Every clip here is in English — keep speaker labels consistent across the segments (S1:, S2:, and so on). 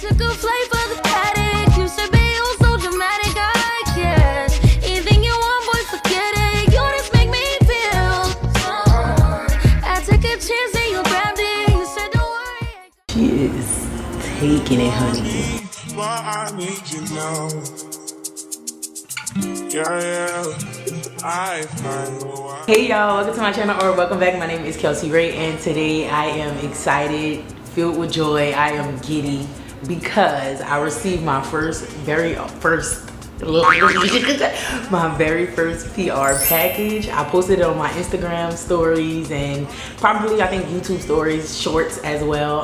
S1: took a flight for the paddock. You said, be oh so dramatic, I guess. Anything you want, boy, forget it. You just make me feel. I took a chance and you grabbed it. You said, don't worry.
S2: She is taking it, honey.
S3: I need you now.
S2: Hey y'all, welcome to my channel, or welcome back. My name is Kelsey Ray, and today I am excited, filled with joy. I am giddy because I received my very first PR package. I posted it on my Instagram stories and probably I think YouTube stories, shorts as well.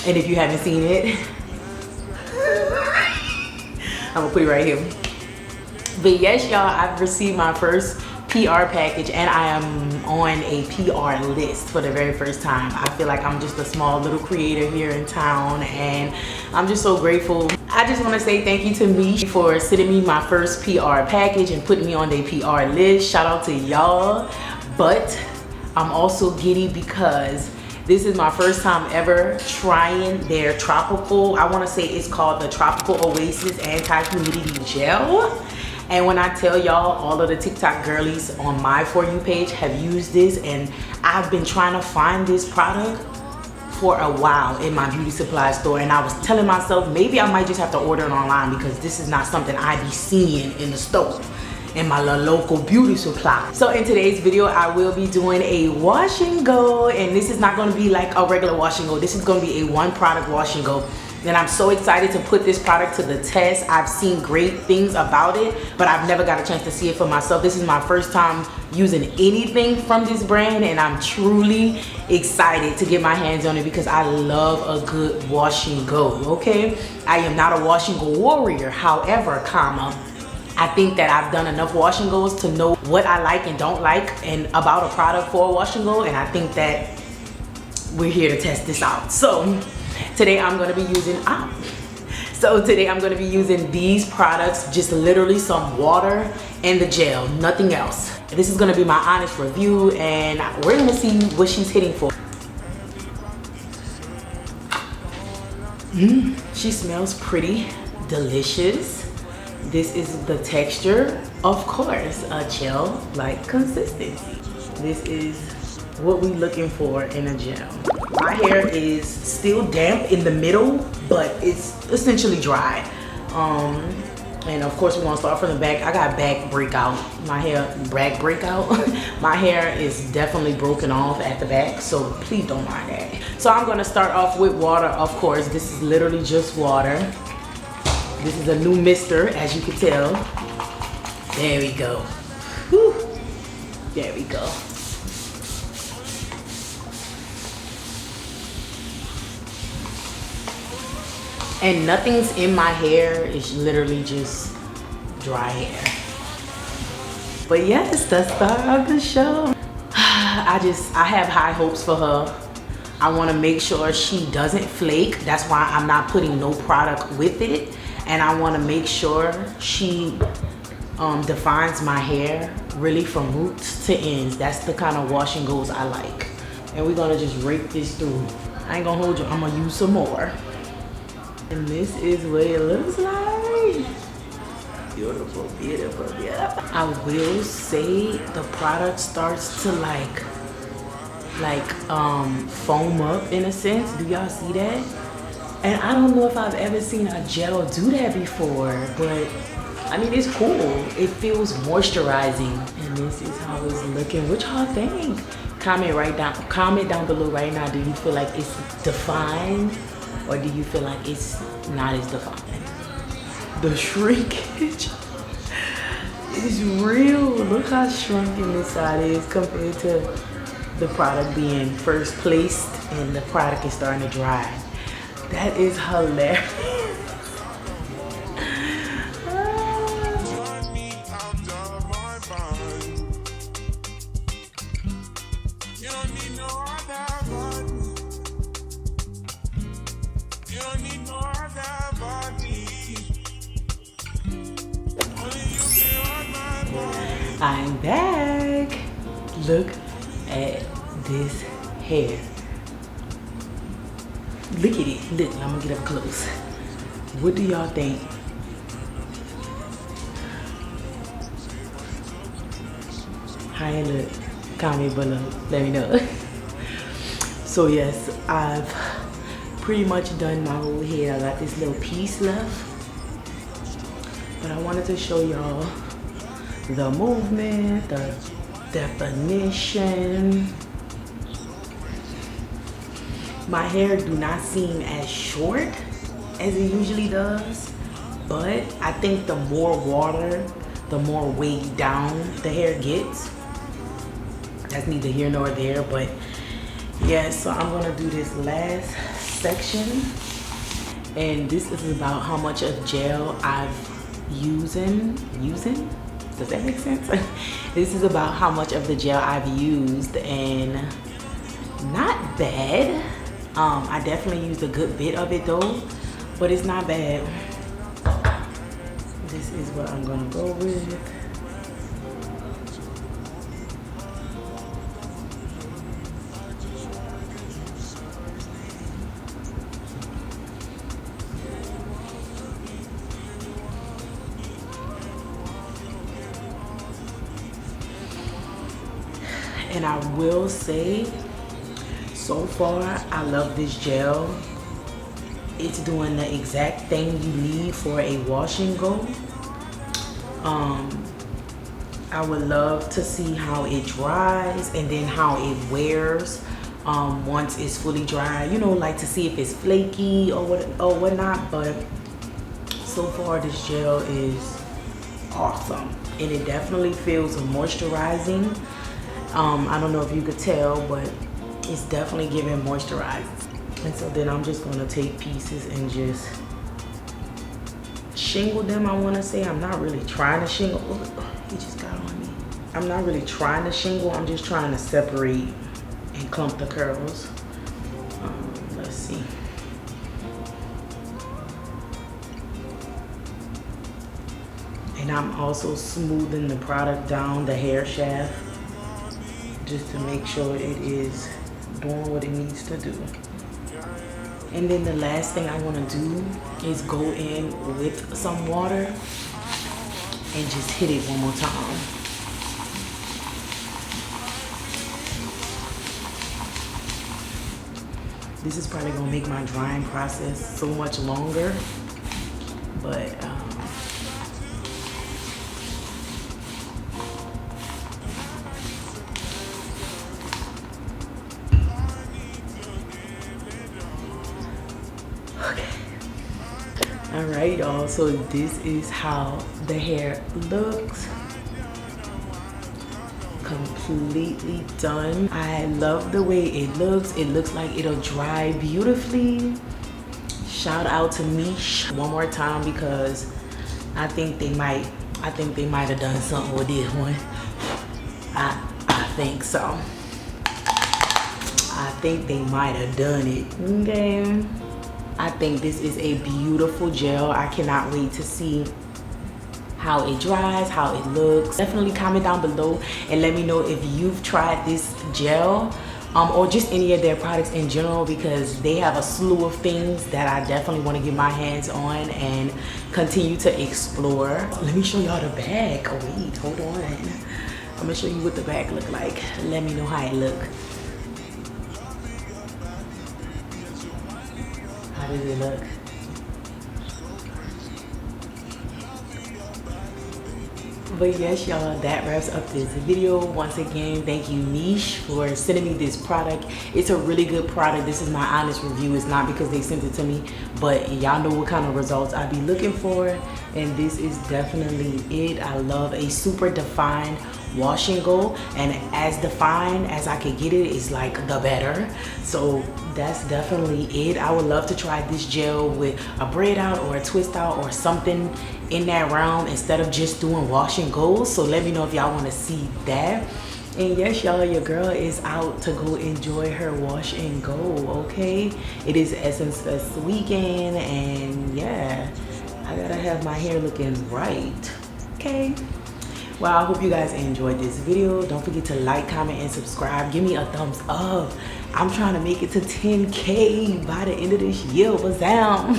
S2: And if you haven't seen it, I'm gonna put it right here. But yes, y'all, I've received my first PR package and I am on a PR list for the very first time. I feel like I'm just a small little creator here in town and I'm just so grateful. I just want to say thank you to Miche for sending me my first PR package and putting me on their PR list. Shout out to y'all. But I'm also giddy because this is my first time ever trying their tropical, I want to say it's called the Tropical Oasis Anti-Humidity Gel. And when I tell y'all, all of the TikTok girlies on my For You page have used this, and I've been trying to find this product for a while in my beauty supply store, and I was telling myself maybe I might just have to order it online because this is not something I be seeing in the store in my local beauty supply. So in today's video, I will be doing a wash and go, and this is not going to be like a regular wash and go. This is going to be a one product wash and go. And I'm so excited to put this product to the test. I've seen great things about it, but I've never got a chance to see it for myself. This is my first time using anything from this brand, and I'm truly excited to get my hands on it because I love a good wash and go, okay? I am not a wash and go warrior, however, I think that I've done enough wash and goes to know what I like and don't like and about a product for a wash and go, and I think that we're here to test this out. So today I'm going to be using these products, just literally some water and the gel, nothing else. This is going to be my honest review, and we're going to see what she's hitting for. She smells pretty delicious. This is the texture, of course, a gel-like consistency. This is what we're looking for in a gel. My hair is still damp in the middle, but it's essentially dry. And of course, we're gonna start from the back. I got back breakout. My hair My hair is definitely broken off at the back, so please don't mind that. So I'm gonna start off with water, of course. This is literally just water. This is a new mister, as you can tell. There we go. Whew. There we go. And nothing's in my hair. It's literally just dry hair. But yes, the star of the show. I have high hopes for her. I want to make sure she doesn't flake. That's why I'm not putting no product with it. And I want to make sure she defines my hair really from roots to ends. That's the kind of wash and goes I like. And we're gonna just rake this through. I ain't gonna hold you, I'm gonna use some more. And this is what it looks like. Beautiful, beautiful, beautiful. I will say the product starts to like foam up in a sense. Do y'all see that? And I don't know if I've ever seen a gel do that before, but I mean, it's cool. It feels moisturizing. And this is how it's looking. What y'all think? Comment down below right now. Do you feel like it's defined, or do you feel like it's not as defined? The shrinkage is real. Look how shrunken this side is compared to the product being first placed and the product is starting to dry. That is hilarious. I'm back. Look at this hair. Look at it. Look, I'm gonna get up close. What do y'all think? How it look? Comment below. Let me know. So yes, I've pretty much done my whole hair. I got this little piece left. But I wanted to show y'all the movement, the definition. My hair do not seem as short as it usually does, but I think the more water, the more weighed down the hair gets. That's neither here nor there, but yeah, so I'm gonna do this last section, and this is about how much of gel I've using? Does that make sense? This is about how much of the gel I've used, and not bad. I definitely used a good bit of it though, but it's not bad. This is what I'm gonna go with. And I will say, so far, I love this gel. It's doing the exact thing you need for a wash and go. I would love to see how it dries and then how it wears once it's fully dry. You know, like to see if it's flaky or whatnot. But so far, this gel is awesome, and it definitely feels moisturizing. I don't know if you could tell, but it's definitely giving moisturized. And so then I'm just gonna take pieces and just shingle them. I wanna say I'm not really trying to shingle. Oh, he just got on me. I'm not really trying to shingle. I'm just trying to separate and clump the curls. Let's see. And I'm also smoothing the product down the hair shaft just to make sure it is doing what it needs to do. And then the last thing I want to do is go in with some water and just hit it one more time. This is probably gonna make my drying process so much longer, but all right, y'all, so this is how the hair looks. Completely done. I love the way it looks. It looks like it'll dry beautifully. Shout out to Miche one more time, because I think they might have done something with this one. I think so. I think they might have done it. Okay. I think this is a beautiful gel. I cannot wait to see how it dries, how it looks. Definitely comment down below and let me know if you've tried this gel or just any of their products in general, because they have a slew of things that I definitely want to get my hands on and continue to explore. Let me show y'all the bag. Oh wait, hold on. I'm gonna show you what the bag look like. Let me know how it look. How does it look? But yes, y'all, that wraps up this video. Once again, thank you, Miche, for sending me this product. It's a really good product. This is my honest review. It's not because they sent it to me, but y'all know what kind of results I be looking for, and this is definitely it. I love a super defined wash and go, and as defined as I could get it is like the better. So that's definitely it. I would love to try this gel with a braid out or a twist out or something in that realm instead of just doing wash and goes. So let me know if y'all want to see that. And yes, y'all, your girl is out to go enjoy her wash and go. Okay, it is Essence Fest weekend, and yeah, I gotta have my hair looking right. Okay, well, I hope you guys enjoyed this video. Don't forget to like, comment, and subscribe. Give me a thumbs up. I'm trying to make it to 10K by the end of this year. What's down?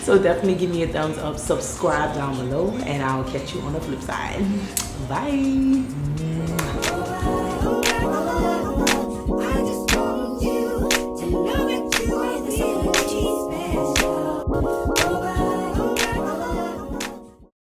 S2: So definitely give me a thumbs up, subscribe down below, and I'll catch you on the flip side. Bye.